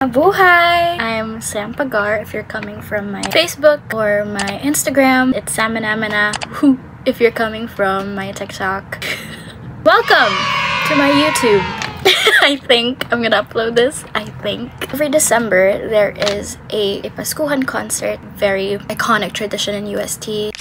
Mabuhay! I'm Sam Pagar. If you're coming from my Facebook or my Instagram, it's Samanamana. If you're coming from my TikTok, welcome to my YouTube. I think I'm gonna upload this. I think every December there is a Paskuhan concert, very iconic tradition in UST.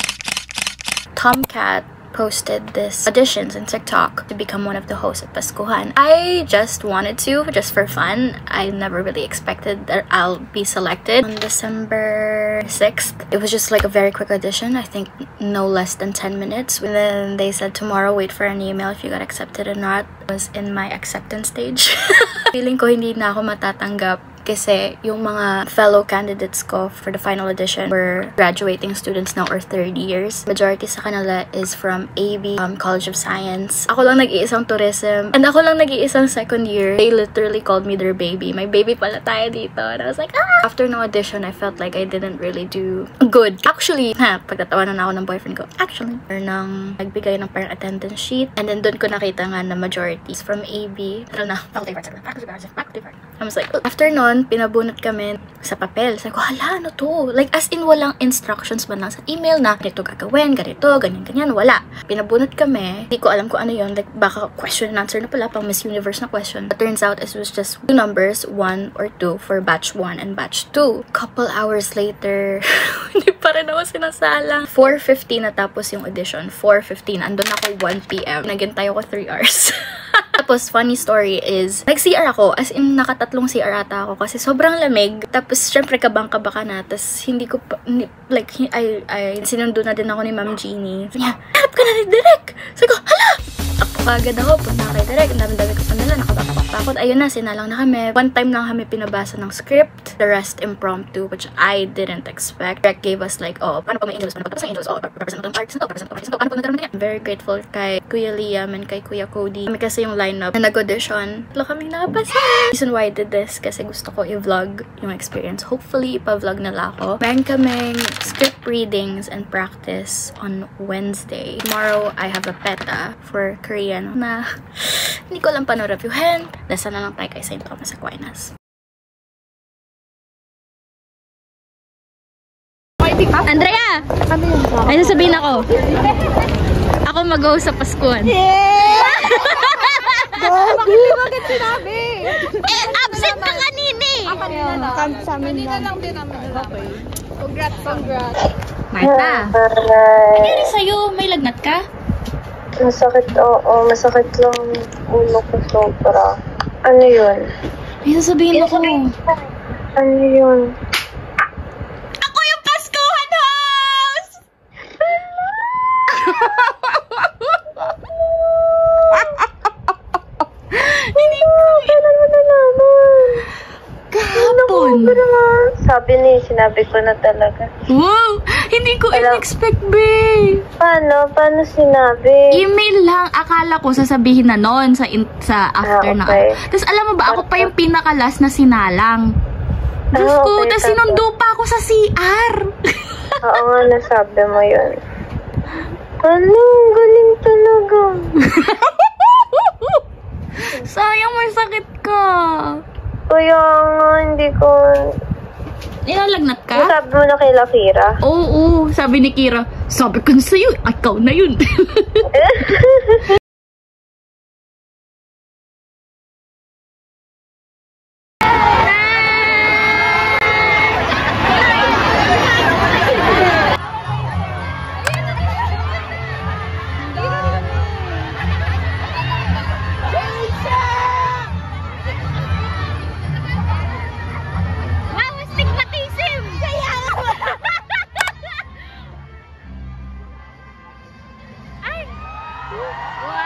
Tomcat posted this auditions in TikTok to become one of the hosts at Paskuhan. I just wanted to, just for fun. I never really expected that I'll be selected. On December 6th, it was just like a very quick audition. I think no less than 10 minutes. And then they said tomorrow, wait for an email if you got accepted or not. I was in my acceptance stage. Feeling ko hindi na ako matatanggap kasi yung mga fellow candidates ko for the final audition were graduating students now or third years. Majority sa kanila is from AB, College of Science. Ako lang nag-iisang tourism and ako lang nag-iisang second year. They literally called me their baby. May baby pala tayo dito. And I was like, ah! After no audition, I felt like I didn't really do good. Actually, pagtatawanan na ako ng boyfriend ko. Actually, nang nagbigay ng parang attendance sheet. And then doon ko nakita nga na majority is from AB. Pero na, faculty part. I was like, after nun, pinabunot kami sa papel. Sabi ko, hala, ano to? Like, as in, walang instructions man lang sa email na ganito gagawin, ganito, ganyan, wala. Pinabunot kami. Hindi ko alam kung ano yun. Like, baka question and answer na pala, pang Miss Universe na question. But turns out, it was just 2 numbers, 1 or 2 for batch 1 and batch 2. Couple hours later, hindi pa rin ako sinasala. 4:50 na tapos yung audition. 4:15. Andun ako 1 PM. Naghintay ako 3 hours. Tapos, funny story is, nag-CR ako. As in, nakatatlong CR ata ako kasi sobrang lamig. Tapos, syempre, kabang-kaba ka na. Tapos, hindi ko pa, like, sinundo na din ako ni Ma'am Jeannie. Sabi niya, help ka na ni Direk! Sabi ko, hala! Agad ako, punta kay Direk. Ang dami-dami ko pa nila, nakapapakot. Ayun na, sinalang na kami. One time lang kami pinabasa ng script. The rest impromptu, which I didn't expect. Direk gave us like, oh, paano pa may angels? Paano pa may angels? Oh, represent mo itong artist na to, represent mo itong artist na to. Paano pa nagkaroon na yan? Very grateful kay Kuya Liam and kay Kuya Cody. Kami kasi yung lineup na nag-audition. Wala kaming nakapasa. Reason why I did this, kasi gusto ko i-vlog yung experience. Hopefully, ipa-vlog nila ako. Meron kaming script readings and practice on Wednesday. Tomorrow, I have a PETA for Korean na hindi ko lang paano reviewin. Nasa na lang tayo kay St. Thomas Aquinas. Andrea! Ay, sasabihin ako. Ako mag-host sa Paskuhan. Yeah! Bakit sinabi? Absent ka kanina eh! Kanina lang din namin. Okay. Congrats. Marta! Nangyari sa'yo? May lagnat ka? Masakit, oo. Masakit lang ulo ko sobra. Ano yun? May sasabihin ako. Ano yun? Ako yung Paskuhan host! Hindi ko. Kailan mo nalaman? Kahapon. Sinabi ko na talaga. Wow! Hindi ko in-expect, babe. Paano sinabi? Email lang. Akala ko sasabihin na noon sa after na. Okay. Tapos alam mo ba, ako pa yung pinakalas na sinalang. Diyos ko, Okay, tapos sinundo pa ako sa CR. Oo nga, nasabi mo yun. Ano? Galing talaga. Sayang, may sakit ka. Kaya nga, hindi ko... Nilalagnat ka? Nasabi mo na kay Lakira? Oo, sabi ni Kira, sabi ko na sa'yo, ikaw na yun. Wow!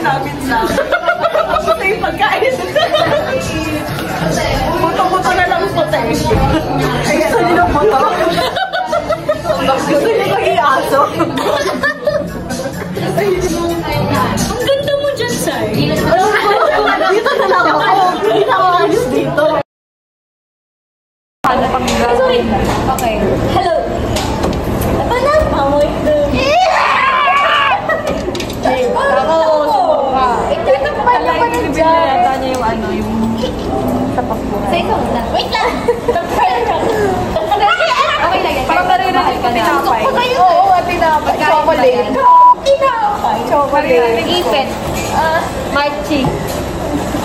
namin lang. Puto yung pagkain. Puto-puto na lang puto eh. Ay, gusto niyo ng puto? Gusto niyo maging aso? Ang ganda mo dyan, Sai. Dito na lang ako. Hindi na ako alis dito. Ano pang gagawin? Okay. Hello. Ito na. Pamoy doon. Ito pa naman na dyan. Yata niya yung ano, yung sa pagbuhay. Say ko na. Wait lang. Okay lang. Parang naririnig ko tinapay. Oo, tinapay. Chocolate. Tinapay. Chocolate. Ipit. Marching.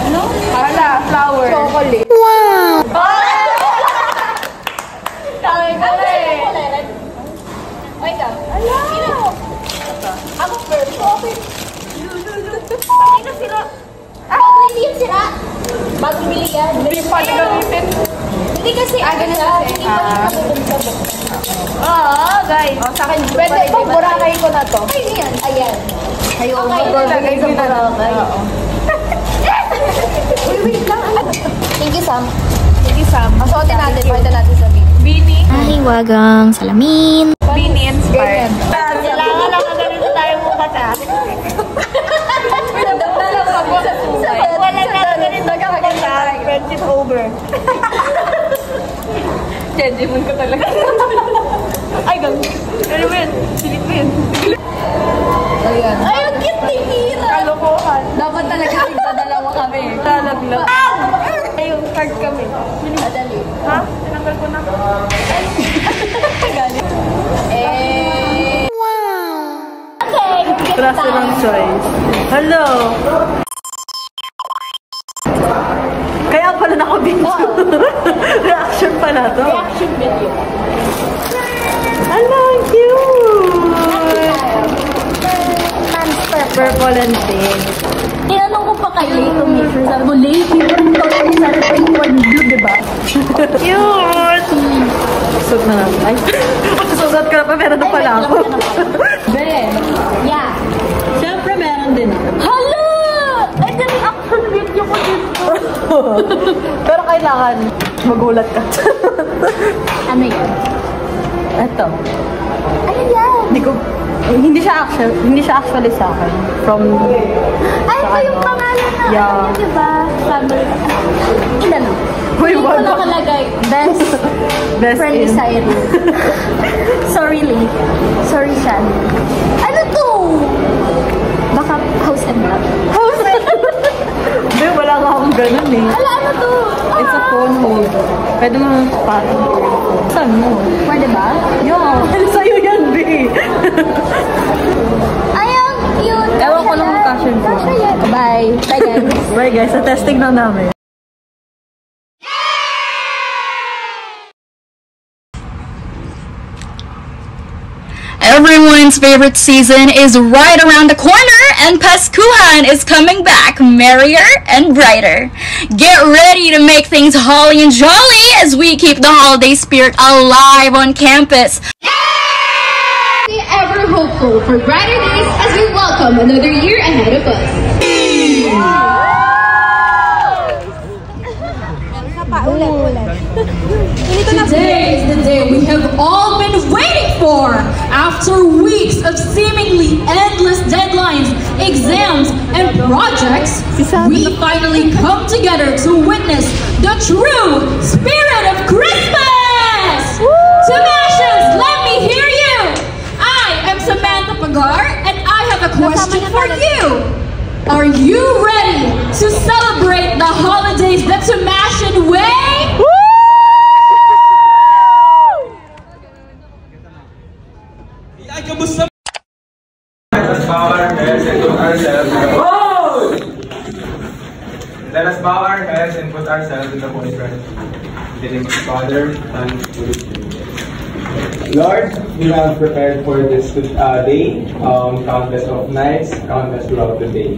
Ano? Hala, flower. Chocolate. Kami ka eh. Wait lang. Ala! Ako first. Okay. Bakit na sira? Hindi yan sira. Bago bili yan. Hindi pa nagamitin. Hindi kasi ganun kasi. Hindi pa Oo, guys. sa akin. Pwede ito, burakay ko na to. Ay, yan. Ayan. Ayaw, Okay, maglagay sa burakay. Wait lang. Thank you, Sam. Sige, Sam. Masuotin natin. Pwede natin sabihin. Bini. Mahiwagang salamin. Bini inspired. Kailangan lang na ganito tayo mukha sa akin. Wala na ganito ka maganda. Friendship over. Jejemon ko talaga. Ay, gang. Ano mo yun? Silip mo yun. Ayan. Ay, ang cute ni Mira. Kalokohan. Dapat talaga tigdadalawa kami. Lalaglag. Ay, yung card kami. Madali. Ha? Tinanggal ko na. Galit. Okay. Traso ng choice. Hello! Kaya pala naka-video. Reaction pala to. Reaction video. Hello, cute! Monster. Purple and pink. Tinanong ko pa kay Lay to make sure. Sabi mo, Lay, yung totally sa pink one you, diba? Cute! Suot na lang. Ay, susuot ka na pa, meron na pala ako. Ben. Yeah. Siyempre, meron din ako. Hala! Ay, din yung action video ko dito. Pero kailangan magulat ka. Ano yan? Ito. Ano yan? Hindi siya actually sa akin. From Ay, ito yung pangalan na Yeah. ano, diba? Family. Inano? Uy, Hindi ko wala. nakalagay. Best Friendly in. Cyrus. Sorry, Lee. Sorry, Shan. Ano to? Baka house and love. House Hindi, wala nga akong ganun eh. Ala, ano to? It's a phone holder. Pwede mo patong for your phone. Saan mo? Pwede ba? Yeah. Sa'yo yan, B. Ay, ang cute. Ewan ko lang fashion ko. Kasha yan. Bye. Bye, guys. Bye guys, sa testing na namin. Everyone's favorite season is right around the corner, and Pascuhan is coming back merrier and brighter. Get ready to make things holly and jolly as we keep the holiday spirit alive on campus. Stay ever hopeful for brighter days as we welcome another year ahead of us. Today is the day we have all been waiting for. After weeks of seemingly endless deadlines, exams, and projects, we finally come together to witness the true spirit of Christmas! Sebastians, let me hear you! I am Samantha Pagar, and I have a question for you. Are you ready to celebrate the holidays the Sebastian way? Let us bow our heads and put ourselves in the Let us bow our heads and put ourselves in the Holy Spirit. In the name of the Father, Son, and Holy Spirit. Lord, we have prepared for this day, countless of nights, countless throughout the day.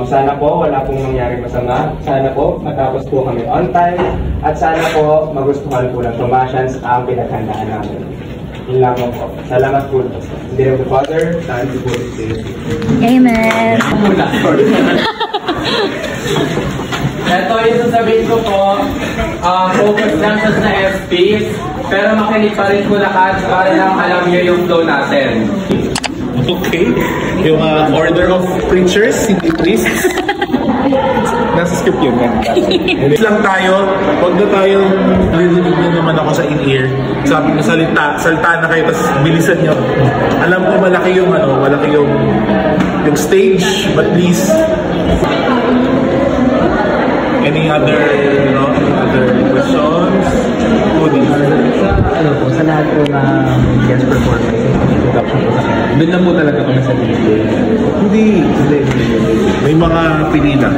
Sana po wala pong mangyari masama. Sana po matapos po kami on time. At sana po magustuhan po ng Tomasians ang pinaghandaan namin. Yun lamang po. Salamat po. In the name of the Father, Son, and Holy Spirit. Amen. Ito yung sasabihin ko po, focus lang sa FP, pero makinig pa rin po lahat para lang alam nyo yung flow natin. Okay. Yung order of preachers, hindi priests. Nasa script yun. Hindi lang tayo. Huwag na tayo, narinig nyo naman ako sa in-ear. Sabi ko salita na kayo, tapos bilisan nyo. Alam ko malaki yung yung stage, but please, any other questions? Sa lahat po na guest performance, introduction po sa kanya. Doon lang po talaga kami sa video. Hindi. May mga pinila.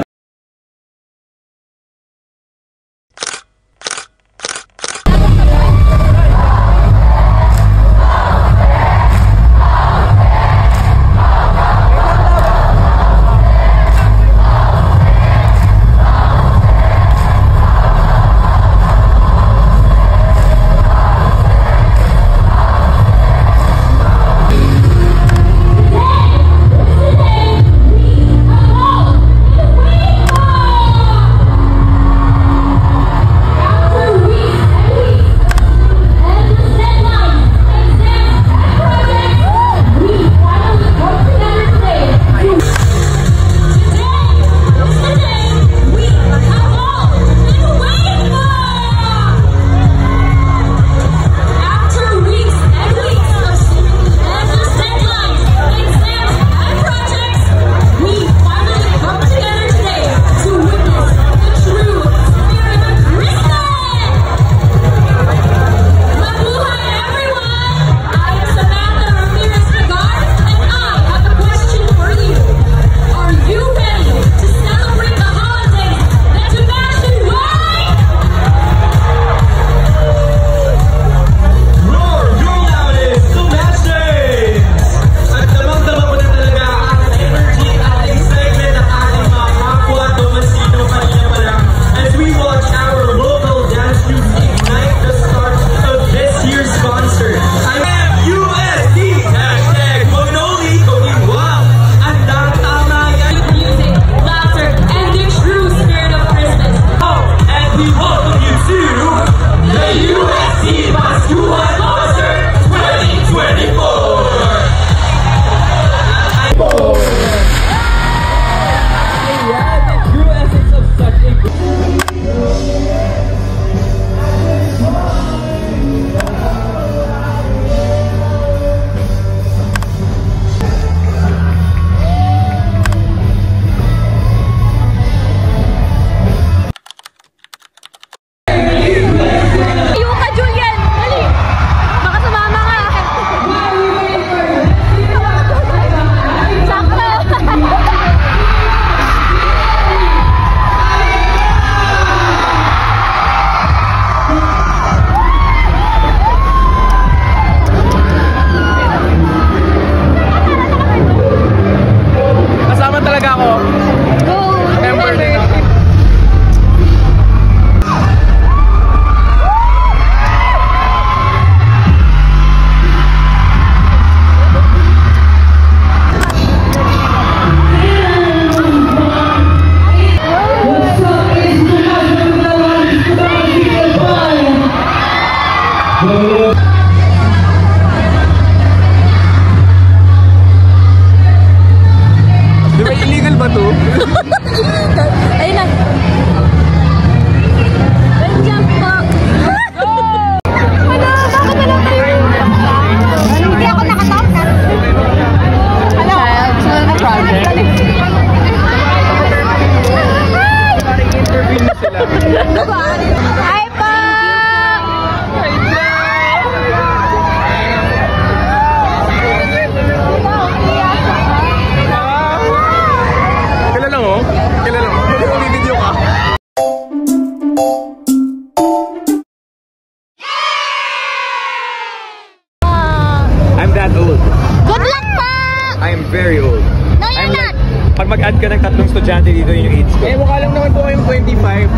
very old. No, you're not. Pag mag-add ka ng tatlong estudyante dito, yun yung age ko. Eh, mukha lang naman po kayong 25.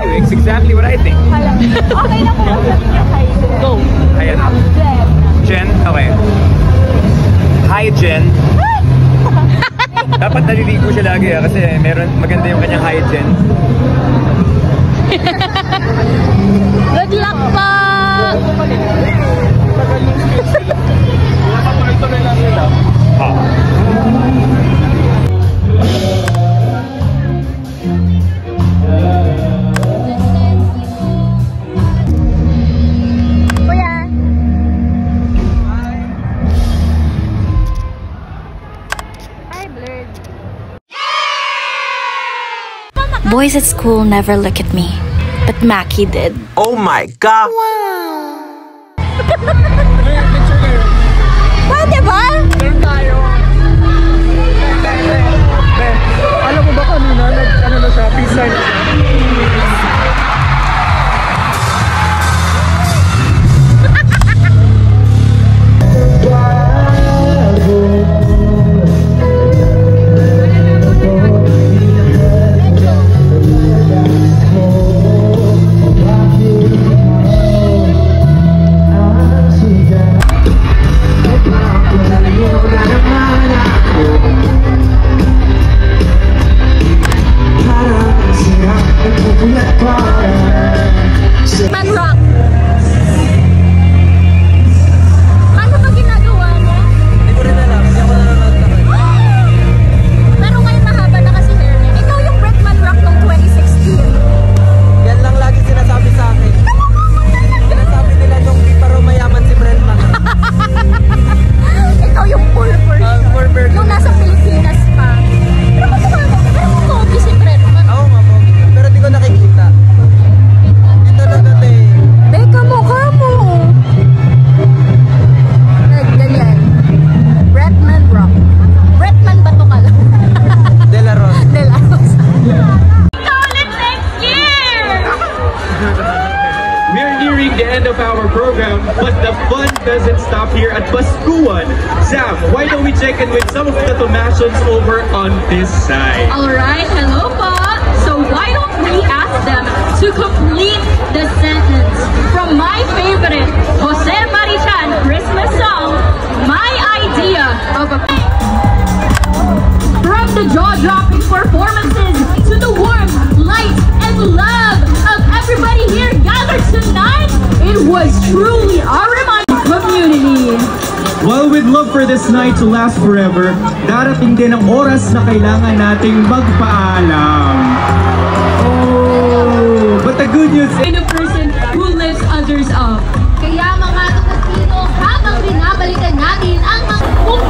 Anyway, it's exactly what I think. Okay na po. Go! Ayan. Jen? Okay. Hi, Jen. Dapat naliligo siya lagi kasi maganda yung kanyang hygiene. Good luck po! Boys at school never look at me, but Mackie did. Oh my God! Pwede ba? Meron tayo. Alam mo ba kanina, ano na siya, peace sign na siya. Man rock. Ano ba ginagawa niya? Hindi ko rin alam. Hindi ako nanonood na kayo. Pero ngayon mahaba na kasi hair niya. Ikaw yung Bretman Rock noong 2016. Yan lang lagi sinasabi sa akin. Sinasabi nila nung di pa raw mayaman si Bretman. Ikaw yung full version. Nung nasa Pilipinas pa. Pero pogi si Bretman. Oo nga po. Pero di ko nakikita. Beka mo, kamo! Ganyan. Bretman Rock. Bretman ba to kala? De La Rosa. De La Rosa. Ulit next year! We're nearing the end of our program, but the fun doesn't stop here at Baskuan. Sam, why don't we check in with some of the Tomasians over on this side? Alright, hello po! So why don't we ask them to complete the sentence from my favorite Jose Marichan Christmas song, My Idea of a... From the jaw-dropping performances to the warmth, light, and love of everybody here gathered tonight, it was truly our reminder community. Well, we'd love for this night to last forever. Darating din ang oras na kailangan nating magpaalam. Oh, but the good news is... And a person who lifts others up. Kaya mga tukasino, habang binabalikan natin ang mga kung